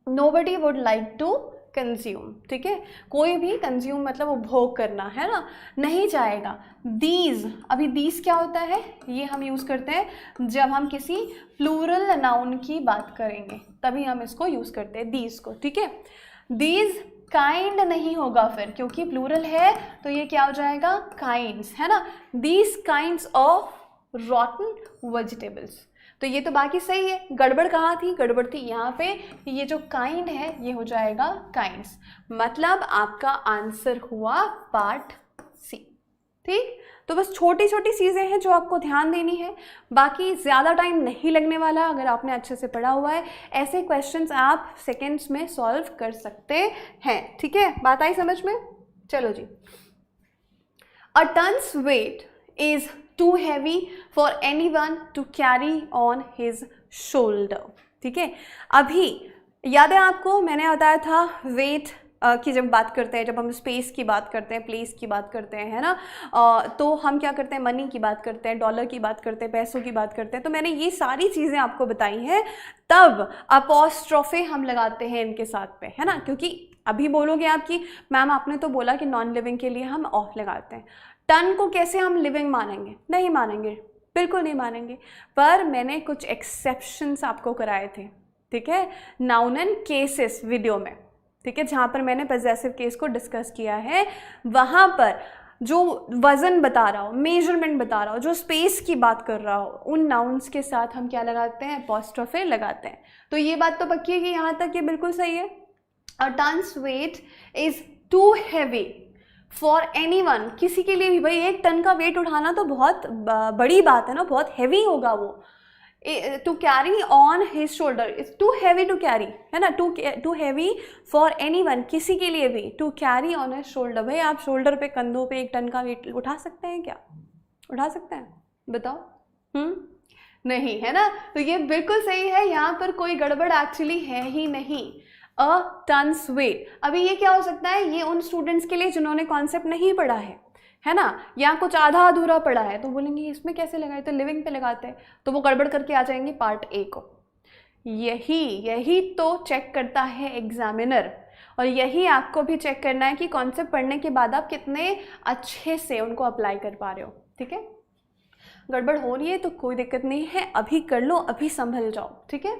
nobody would like to consume, ठीक है, कोई भी कंज्यूम मतलब उपभोग करना, है ना, नहीं चाहेगा। दीज, अभी दीज क्या होता है, ये हम यूज़ करते हैं जब हम किसी प्लूरल नाउन की बात करेंगे, तभी हम इसको यूज़ करते हैं दीज को, ठीक है। दीज काइंड नहीं होगा फिर, क्योंकि प्लूरल है तो ये क्या हो जाएगा, काइंड्स, है ना। These kinds of rotten vegetables. तो ये तो बाकी सही है, गड़बड़ कहाँ थी, गड़बड़ थी यहाँ पे, ये जो काइंड है ये हो जाएगा काइंड्स। मतलब आपका आंसर हुआ पार्ट सी, ठीक। तो बस छोटी छोटी चीज़ें हैं जो आपको ध्यान देनी है, बाकी ज़्यादा टाइम नहीं लगने वाला अगर आपने अच्छे से पढ़ा हुआ है। ऐसे क्वेश्चंस आप सेकेंड्स में सॉल्व कर सकते हैं, ठीक है, बात आई समझ में। चलो जी, a ton's weight is too heavy for anyone to carry on his shoulder, ठीक है। अभी याद है आपको, मैंने बताया था वेट की जब बात करते हैं, जब हम स्पेस की बात करते हैं, प्लेस की बात करते हैं, है ना, तो हम क्या करते हैं, मनी की बात करते हैं, डॉलर की बात करते हैं, पैसों की बात करते हैं। तो मैंने ये सारी चीज़ें आपको बताई हैं, तब अपॉस्ट्रोफी हम लगाते हैं इनके साथ पे, है ना। क्योंकि अभी बोलोगे आप कि मैम आपने तो बोला कि नॉन लिविंग के लिए हम ऑफ लगाते हैं, टन को कैसे हम लिविंग मानेंगे, नहीं मानेंगे, बिल्कुल नहीं मानेंगे। पर मैंने कुछ एक्सेप्शंस आपको कराए थे, ठीक है, नाउन एंड केसेस वीडियो में, ठीक है, जहाँ पर मैंने पॉजेसिव केस को डिस्कस किया है। वहाँ पर जो वज़न बता रहा हो, मेजरमेंट बता रहा हो, जो स्पेस की बात कर रहा हो, उन नाउन्स के साथ हम क्या लगाते हैं, अपॉस्ट्रोफी लगाते हैं। तो ये बात तो पक्की है कि यहाँ तक ये बिल्कुल सही है। A ton's weight is too heavy for anyone, किसी के लिए भी, भाई 1 टन का वेट उठाना तो बहुत बड़ी बात है ना, बहुत हैवी होगा वो। To carry on his shoulder is too heavy to carry, है ना, टू हैवी फॉर एनीवन, किसी के लिए भी, to carry on his shoulder. भाई आप शोल्डर पे, कंधों पे 1 टन का वेट उठा सकते हैं क्या, उठा सकते हैं, बताओ। नहीं, है ना। तो ये बिल्कुल सही है, यहाँ पर कोई गड़बड़ एक्चुअली है ही नहीं। अ टन्स वेट, अभी ये क्या हो सकता है, ये उन स्टूडेंट्स के लिए जिन्होंने कॉन्सेप्ट नहीं पढ़ा है ना, या कुछ आधा अधूरा पढ़ा है, तो बोलेंगे इसमें कैसे लगाए, तो लिविंग पे लगाते हैं, तो वो गड़बड़ करके आ जाएंगे पार्ट ए को। यही तो चेक करता है एग्जामिनर, और यही आपको भी चेक करना है कि कॉन्सेप्ट पढ़ने के बाद आप कितने अच्छे से उनको अप्लाई कर पा रहे हो, ठीक है। गड़बड़ हो रही है तो कोई दिक्कत नहीं है, अभी कर लो, अभी संभल जाओ, ठीक है।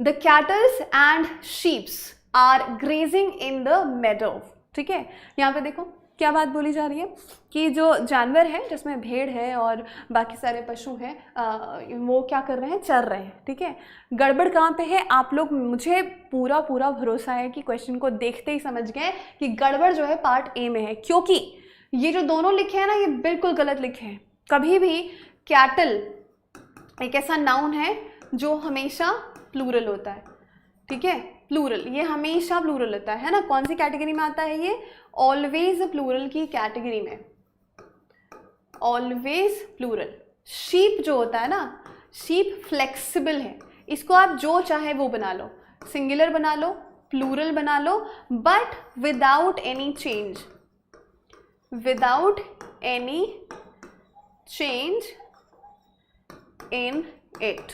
The cattles and sheeps are grazing in the meadow. ठीक है, यहाँ पे देखो क्या बात बोली जा रही है कि जो जानवर है जिसमें भेड़ है और बाकी सारे पशु हैं वो क्या कर रहे हैं, चर रहे हैं। ठीक है, गड़बड़ कहाँ पे है, आप लोग, मुझे पूरा भरोसा है कि क्वेश्चन को देखते ही समझ गए कि गड़बड़ जो है पार्ट ए में है, क्योंकि ये जो दोनों लिखे हैं ना ये बिल्कुल गलत लिखे हैं। कभी भी कैटल एक ऐसा नाउन है जो हमेशा प्लूरल होता है। ठीक है, प्लूरल, ये हमेशा प्लूरल होता है ना। कौन सी कैटेगरी में आता है ये, ऑलवेज प्लूरल की कैटेगरी में, ऑलवेज प्लूरल। शीप जो होता है ना, शीप फ्लेक्सिबल है, इसको आप जो चाहे वो बना लो, सिंगुलर बना लो, प्लूरल बना लो, but without any change, without any change in it.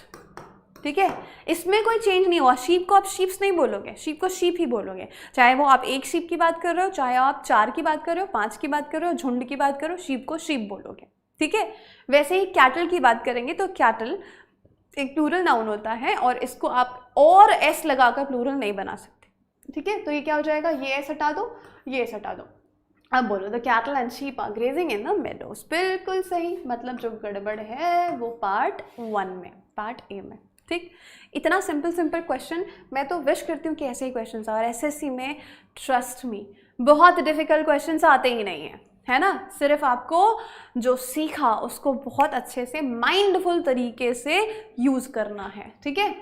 ठीक है, इसमें कोई चेंज नहीं हुआ। शीप को आप शीप्स नहीं बोलोगे, शीप को शीप ही बोलोगे, चाहे वो आप एक शीप की बात कर रहे हो, चाहे आप 4 की बात कर रहे हो, 5 की बात कर रहे हो, झुंड की बात कर रहे हो, शीप को शीप बोलोगे। ठीक है, वैसे ही कैटल की बात करेंगे तो कैटल एक प्लूरल नाउन होता है और इसको आप और एस लगाकर प्लूरल नहीं बना सकते। ठीक है, तो ये क्या हो जाएगा, ये एस हटा दो, ये एस हटा दो। अब बोलो the cattle and sheep are grazing in the meadows. बिल्कुल सही, मतलब जो गड़बड़ है वो पार्ट 1 में, पार्ट ए में। ठीक, इतना सिंपल क्वेश्चन, मैं तो विश करती हूँ कि ऐसे ही क्वेश्चन और एसएससी में ट्रस्ट मी बहुत डिफिकल्ट क्वेश्चन आते ही नहीं है ना। सिर्फ आपको जो सीखा उसको बहुत अच्छे से माइंडफुल तरीके से यूज करना है। ठीक है,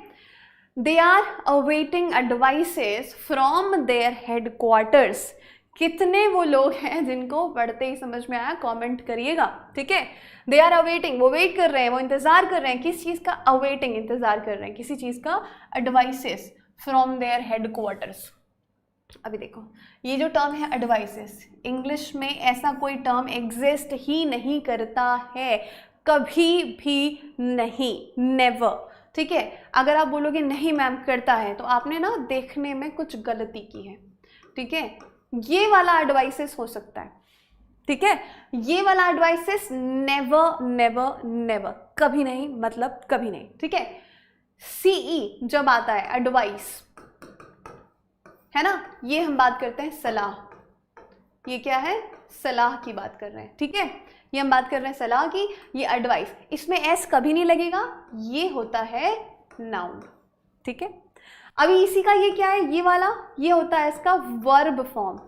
they are awaiting advices from their headquarters. कितने वो लोग हैं जिनको पढ़ते ही समझ में आया, कमेंट करिएगा। ठीक है, दे आर अवेटिंग, वो वेट कर रहे हैं, वो इंतजार कर रहे हैं, किस चीज़ का, अवेटिंग, इंतजार कर रहे हैं किसी चीज़ का, एडवाइसेस फ्रॉम देयर हेडक्वार्टर्स। अभी देखो ये जो टर्म है एडवाइसेस, इंग्लिश में ऐसा कोई टर्म एग्जिस्ट ही नहीं करता है, कभी भी नहीं, नेवर। ठीक है, अगर आप बोलोगे नहीं मैम करता है तो आपने ना देखने में कुछ गलती की है। ठीक है, ये वाला एडवाइसेस हो सकता है। ठीक है, ये वाला एडवाइसेस नेवर नेवर नेवर, कभी नहीं, मतलब कभी नहीं। ठीक है, सीई जब आता है एडवाइस, है ना, ये हम बात करते हैं सलाह, ये क्या है, सलाह की बात कर रहे हैं। ठीक है, ये हम बात कर रहे हैं सलाह की, ये एडवाइस, इसमें एस कभी नहीं लगेगा, ये होता है नाउन। ठीक है, अभी इसी का ये क्या है, ये वाला, ये होता है इसका वर्ब फॉर्म।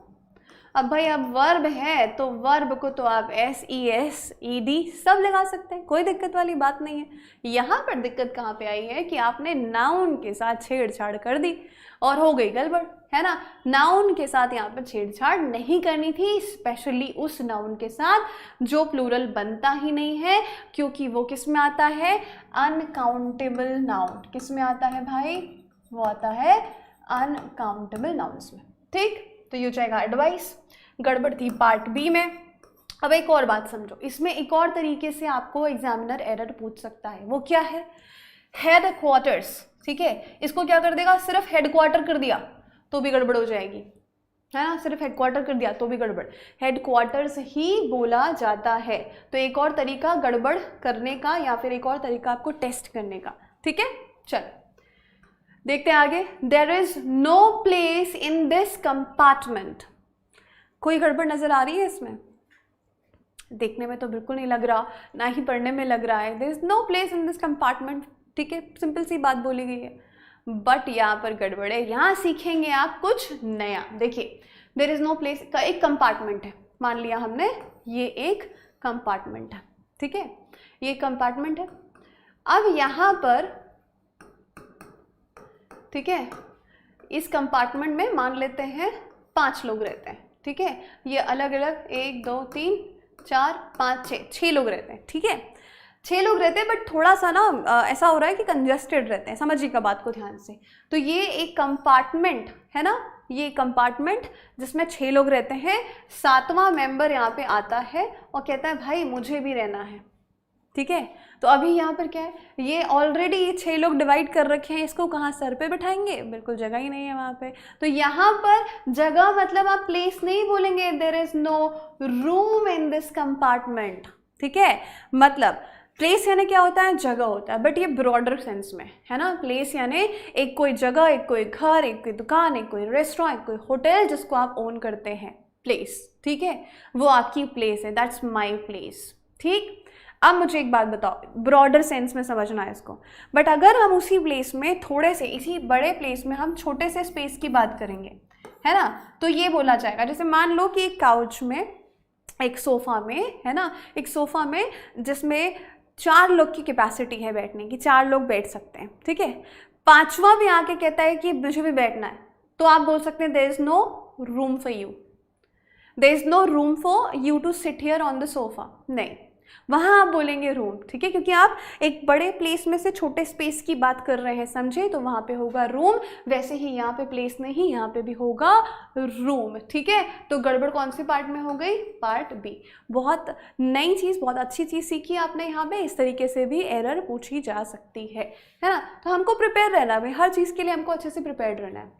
अब भाई अब वर्ब है तो वर्ब को तो आप S E S E D सब लगा सकते हैं, कोई दिक्कत वाली बात नहीं है। यहाँ पर दिक्कत कहाँ पे आई है कि आपने नाउन के साथ छेड़छाड़ कर दी और हो गई गड़बड़, है ना। नाउन के साथ यहाँ पर छेड़छाड़ नहीं करनी थी, स्पेशली उस नाउन के साथ जो प्लूरल बनता ही नहीं है, क्योंकि वो किस में आता है, अनकाउंटेबल नाउन। किस में आता है भाई, वो आता है अनकाउंटेबल नाउन्स में। ठीक, तो ये हो जाएगा एडवाइस। गड़बड़ थी पार्ट बी में। अब एक और बात समझो, इसमें एक और तरीके से आपको एग्जामिनर एरर पूछ सकता है, वो क्या है, हेड क्वार्टर्स। ठीक है, इसको क्या कर देगा, सिर्फ हेड क्वार्टर कर दिया तो भी गड़बड़ हो जाएगी, है ना, सिर्फ हेड क्वार्टर कर दिया तो भी गड़बड़, हेड क्वार्टर्स ही बोला जाता है। तो एक और तरीका गड़बड़ करने का या फिर एक और तरीका आपको टेस्ट करने का। ठीक है, चलो देखते हैं आगे। There is no place in this compartment. कोई गड़बड़ नजर आ रही है इसमें, देखने में तो बिल्कुल नहीं लग रहा, ना ही पढ़ने में लग रहा है। There is no place in this compartment. ठीक है, सिंपल सी बात बोली गई है, बट यहाँ पर गड़बड़ है। यहाँ सीखेंगे आप कुछ नया। देखिए, देयर इज नो प्लेस का एक कंपार्टमेंट है, मान लिया हमने ये एक कंपार्टमेंट है। ठीक है, ये कंपार्टमेंट है। अब यहाँ पर, ठीक है, इस कंपार्टमेंट में मान लेते हैं 5 लोग रहते हैं। ठीक है, ये अलग अलग 1 2 3 4 5 6 लोग रहते हैं। ठीक है, 6 लोग रहते हैं, बट थोड़ा सा ना ऐसा हो रहा है कि कंजस्टेड रहते हैं, समझिएगा बात को ध्यान से। तो ये एक कंपार्टमेंट है ना, ये कंपार्टमेंट जिसमें 6 लोग रहते हैं, 7वां मेंबर यहाँ पे आता है और कहता है भाई मुझे भी रहना है। ठीक है, तो अभी यहाँ पर क्या है, ये ऑलरेडी ये 6 लोग डिवाइड कर रखे हैं, इसको कहाँ सर पे बैठाएंगे, बिल्कुल जगह ही नहीं है वहाँ पे। तो यहाँ पर जगह मतलब आप प्लेस नहीं बोलेंगे, there is no room in this compartment. ठीक है, मतलब प्लेस यानी क्या होता है, जगह होता है, बट ये ब्रॉडर सेंस में है ना। प्लेस यानी एक कोई जगह, एक कोई घर, एक कोई दुकान, एक कोई रेस्टोरेंट, एक कोई होटल जिसको आप ओन करते हैं, प्लेस, ठीक है, वो आपकी प्लेस है, दैट्स माई प्लेस। ठीक, अब मुझे एक बात बताओ, ब्रॉडर सेंस में समझना है इसको, बट अगर हम उसी प्लेस में थोड़े से, इसी बड़े प्लेस में हम छोटे से स्पेस की बात करेंगे, है ना, तो ये बोला जाएगा, जैसे मान लो कि एक काउच में, एक सोफ़ा में, है ना, एक सोफ़ा में जिसमें 4 लोग की कैपेसिटी है बैठने की, 4 लोग बैठ सकते हैं, ठीक है, 5वां भी आके कहता है कि मुझे भी बैठना है, तो आप बोल सकते हैं there is no room for you, there is no room for you to sit here on the sofa, नहीं, वहाँ आप बोलेंगे रूम, ठीक है, क्योंकि आप एक बड़े प्लेस में से छोटे स्पेस की बात कर रहे हैं, समझे, तो वहाँ पे होगा रूम। वैसे ही यहाँ पे प्लेस नहीं, यहाँ पे भी होगा रूम, ठीक है। तो गड़बड़ कौन सी पार्ट में हो गई, पार्ट बी। बहुत नई चीज़, बहुत अच्छी चीज़ सीखी आपने यहाँ पे, इस तरीके से भी एरर पूछी जा सकती है ना। तो हमको प्रिपेयर रहना भाई, हर चीज़ के लिए हमको अच्छे से प्रिपेयर्ड रहना है।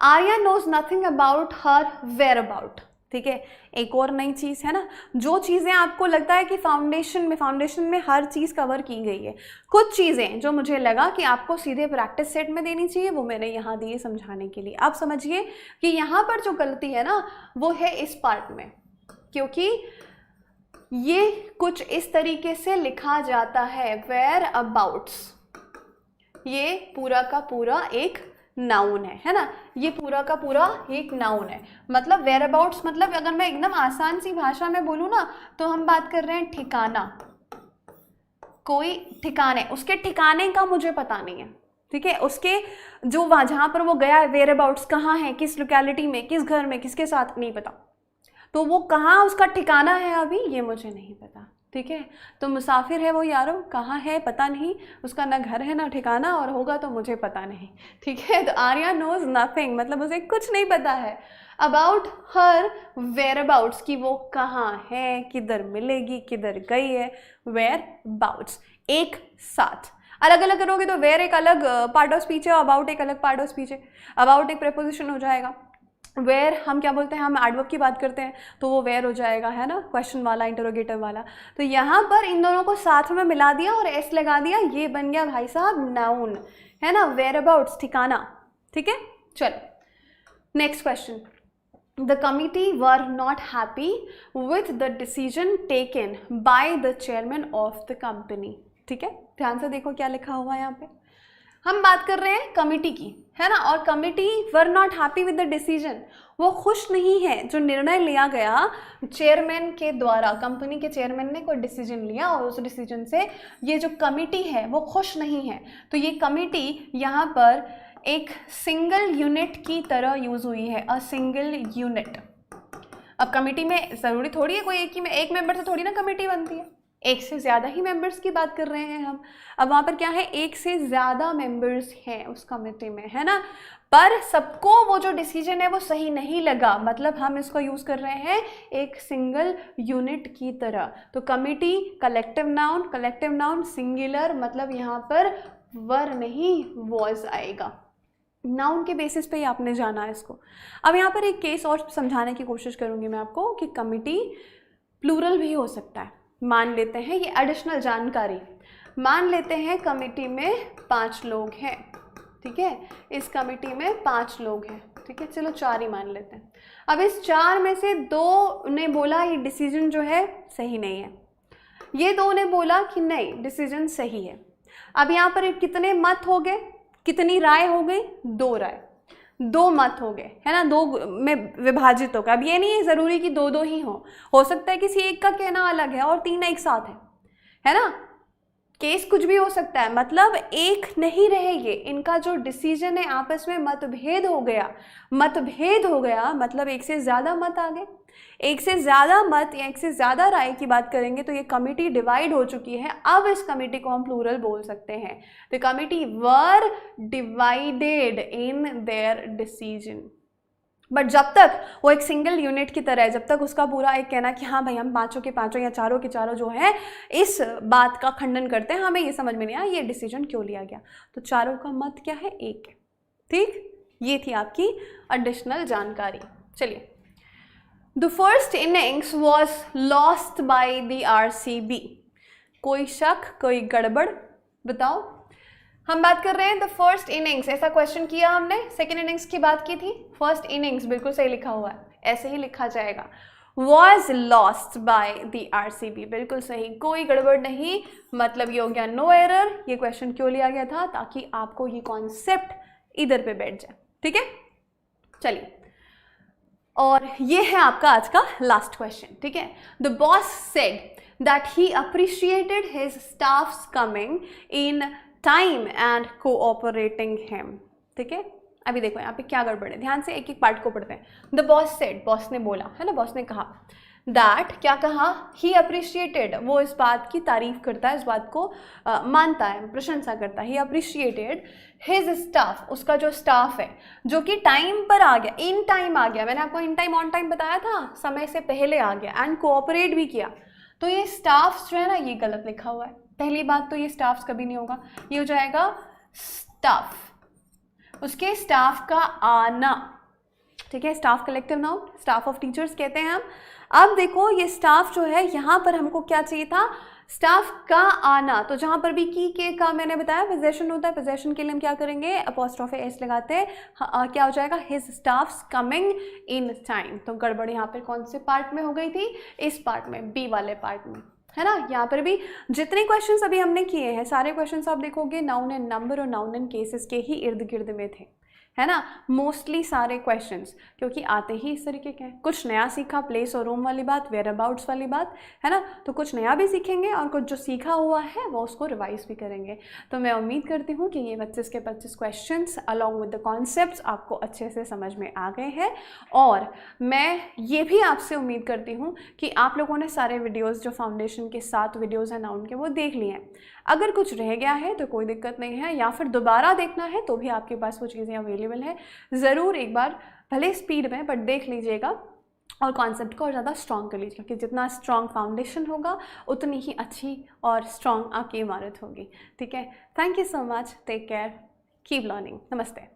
Arya knows nothing about her whereabouts, ठीक है, एक और नई चीज़ है ना, जो चीज़ें आपको लगता है कि फाउंडेशन में हर चीज़ कवर की गई है, कुछ चीज़ें जो मुझे लगा कि आपको सीधे प्रैक्टिस सेट में देनी चाहिए, वो मैंने यहाँ दी समझाने के लिए। आप समझिए कि यहाँ पर जो गलती है ना, वो है इस पार्ट में, क्योंकि ये कुछ इस तरीके से लिखा जाता है, वेयर अबाउट्स, ये पूरा का पूरा एक नाउन है ना, ये पूरा का पूरा एक नाउन है। मतलब वेयर अबाउट्स मतलब, अगर मैं एकदम आसान सी भाषा में बोलूँ ना, तो हम बात कर रहे हैं ठिकाना, कोई ठिकाने, उसके ठिकाने का मुझे पता नहीं है, ठीक है, उसके जो जहाँ पर वो गया है, वेयर अबाउट्स कहाँ है, किस लोकेलिटी में, किस घर में, किसके साथ, नहीं पता, तो वो कहाँ उसका ठिकाना है अभी, ये मुझे नहीं पता, ठीक है। तो मुसाफिर है वो यारो, कहाँ है पता नहीं, उसका ना घर है ना ठिकाना, और होगा तो मुझे पता नहीं, ठीक है। तो आर्या नोज नथिंग मतलब उसे कुछ नहीं पता है अबाउट हर वेयर अबाउट्स, की वो कहाँ है, किधर मिलेगी, किधर गई है, वेयर अबाउट्स एक साथ। अलग अलग करोगे तो वेयर एक अलग पार्ट ऑफ स्पीच है, अबाउट एक अलग पार्ट ऑफ स्पीच है। अबाउट एक प्रेपोजिशन हो जाएगा, वेयर हम क्या बोलते हैं, हम एडवर्ब की बात करते हैं, तो वो वेयर हो जाएगा, है ना, क्वेश्चन वाला, इंटरोगेटिव वाला। तो यहाँ पर इन दोनों को साथ में मिला दिया और एस लगा दिया, ये बन गया भाई साहब नाउन, है ना, वेयर अबाउट्स, ठिकाना, ठीक है। चलो next question, the committee were not happy with the decision taken by the chairman of the company, ठीक है। ध्यान से देखो क्या लिखा हुआ है यहाँ पे, हम बात कर रहे हैं कमिटी की, है ना, और committee were not happy with the decision, वो खुश नहीं है जो निर्णय लिया गया चेयरमैन के द्वारा, कंपनी के चेयरमैन ने कोई डिसीजन लिया और उस डिसीजन से ये जो कमिटी है वो खुश नहीं है। तो ये कमिटी यहाँ पर एक सिंगल यूनिट की तरह यूज हुई है, अ सिंगल यूनिट। अब कमिटी में ज़रूरी थोड़ी है कोई एक मेंबर से थोड़ी ना कमिटी बनती है, एक से ज़्यादा ही मेंबर्स की बात कर रहे हैं हम। अब वहाँ पर क्या है, एक से ज़्यादा मेंबर्स हैं उस कमेटी में, है ना, पर सबको वो जो डिसीजन है वो सही नहीं लगा, मतलब हम इसको यूज़ कर रहे हैं एक सिंगल यूनिट की तरह। तो कमिटी कलेक्टिव नाउन सिंगुलर, मतलब यहाँ पर वर नहीं वॉज आएगा, नाउन के बेसिस पे ही आपने जाना है इसको। अब यहाँ पर एक केस और समझाने की कोशिश करूँगी मैं आपको कि कमिटी प्लूरल भी हो सकता है। मान लेते हैं, ये एडिशनल जानकारी, मान लेते हैं कमेटी में 5 लोग हैं, ठीक है, इस कमेटी में 5 लोग हैं, ठीक है, चलो 4 ही मान लेते हैं। अब इस 4 में से 2 ने बोला ये डिसीजन जो है सही नहीं है, ये 2 ने बोला कि नहीं डिसीजन सही है। अब यहाँ पर कितने मत हो गए, कितनी राय हो गई, 2 राय, 2 मत हो गए, है ना, 2 में विभाजित होगा। अब ये नहीं है ज़रूरी कि 2-2 ही हो सकता है किसी एक का कहना अलग है और 3 एक साथ है ना, केस कुछ भी हो सकता है, मतलब एक नहीं रहे ये, इनका जो डिसीजन है आपस में मतभेद हो गया मतलब एक से ज़्यादा मत आ गए, एक से ज़्यादा मत या एक से ज़्यादा राय की बात करेंगे तो ये कमिटी डिवाइड हो चुकी है। अब इस कमिटी को हम प्लूरल बोल सकते हैं, the committee were divided in their decision. But जब तक वो एक सिंगल यूनिट की तरह है, जब तक उसका पूरा एक कहना कि हाँ भाई हम 5 के 5 या 4 के 4 जो है इस बात का खंडन करते हैं, हमें ये समझ में नहीं आया ये डिसीजन क्यों लिया गया, तो 4 का मत क्या है, 1 है, ठीक। ये थी आपकी एडिशनल जानकारी। चलिए, the first innings was lost by the RCB। कोई शक, कोई गड़बड़? बताओ। हम बात कर रहे हैं द फर्स्ट इनिंग्स, ऐसा क्वेश्चन किया हमने, सेकेंड इनिंग्स की बात की थी, फर्स्ट इनिंग्स बिल्कुल सही लिखा हुआ है, ऐसे ही लिखा जाएगा। Was lost by the RCB, बिल्कुल सही, कोई गड़बड़ नहीं, मतलब ये हो गया नो एरर। ये क्वेश्चन क्यों लिया गया था? ताकि आपको ये कॉन्सेप्ट इधर पे बैठ जाए, ठीक है। चलिए, और ये है आपका आज का लास्ट क्वेश्चन, ठीक है। The boss said that he appreciated his staffs coming in time and cooperating him, ठीक है। अभी देखो यहाँ पे क्या गड़बड़ है, ध्यान से एक एक पार्ट को पढ़ते हैं। द बॉस सेड, बॉस ने बोला, है ना, बॉस ने कहा, दैट क्या कहा, ही अप्रिशिएटेड, वो इस बात की तारीफ करता है, इस बात को मानता है, प्रशंसा करता है। ही अप्रिशिएटेड हिज स्टाफ, उसका जो स्टाफ है जो कि टाइम पर आ गया, इन टाइम आ गया, मैंने आपको इन टाइम ऑन टाइम बताया था, समय से पहले आ गया, एंड कोऑपरेट भी किया। तो ये स्टाफ्स जो है ना, ये गलत लिखा हुआ है। पहली बात तो ये स्टाफ्स कभी नहीं होगा, ये हो जाएगा स्टाफ, उसके स्टाफ का आना, ठीक है। Staff collective noun, staff of teachers कहते हैं हम। अब देखो ये स्टाफ जो है, यहाँ पर हमको क्या चाहिए था, स्टाफ का आना। तो जहाँ पर भी की के का मैंने बताया पोजेशन होता है, पोजेशन के लिए हम क्या करेंगे, अपॉस्ट्रोफी एस लगाते हैं, क्या हो जाएगा, his staffs coming in time. तो गड़बड़ यहाँ पर कौन से पार्ट में हो गई थी, इस पार्ट में, बी वाले पार्ट में, है ना। यहाँ पर भी जितने क्वेश्चंस अभी हमने किए हैं, सारे क्वेश्चंस आप देखोगे नाउन एंड नंबर और नाउन एंड केसेस के ही इर्द गिर्द में थे, है ना, मोस्टली सारे क्वेश्चंस, क्योंकि आते ही इस तरीके के हैं। कुछ नया सीखा, प्लेस और रूम वाली बात, वेयर अबाउट्स वाली बात, है ना, तो कुछ नया भी सीखेंगे और कुछ जो सीखा हुआ है वो उसको रिवाइज भी करेंगे। तो मैं उम्मीद करती हूँ कि ये 25 के 25 questions along with the concepts आपको अच्छे से समझ में आ गए हैं। और मैं ये भी आपसे उम्मीद करती हूँ कि आप लोगों ने सारे वीडियोज़ जो फाउंडेशन के 7 वीडियोज़ हैं नाउन के, वो देख लिए हैं। अगर कुछ रह गया है तो कोई दिक्कत नहीं है, या फिर दोबारा देखना है तो भी आपके पास वो चीज़ें अवेलेबल है। ज़रूर एक बार भले स्पीड में बट देख लीजिएगा और कॉन्सेप्ट को और ज़्यादा स्ट्रॉन्ग कर लीजिएगा, क्योंकि जितना स्ट्रॉन्ग फाउंडेशन होगा उतनी ही अच्छी और स्ट्रॉन्ग आपकी इमारत होगी, ठीक है। Thank you so much, take care, keep learning, नमस्ते।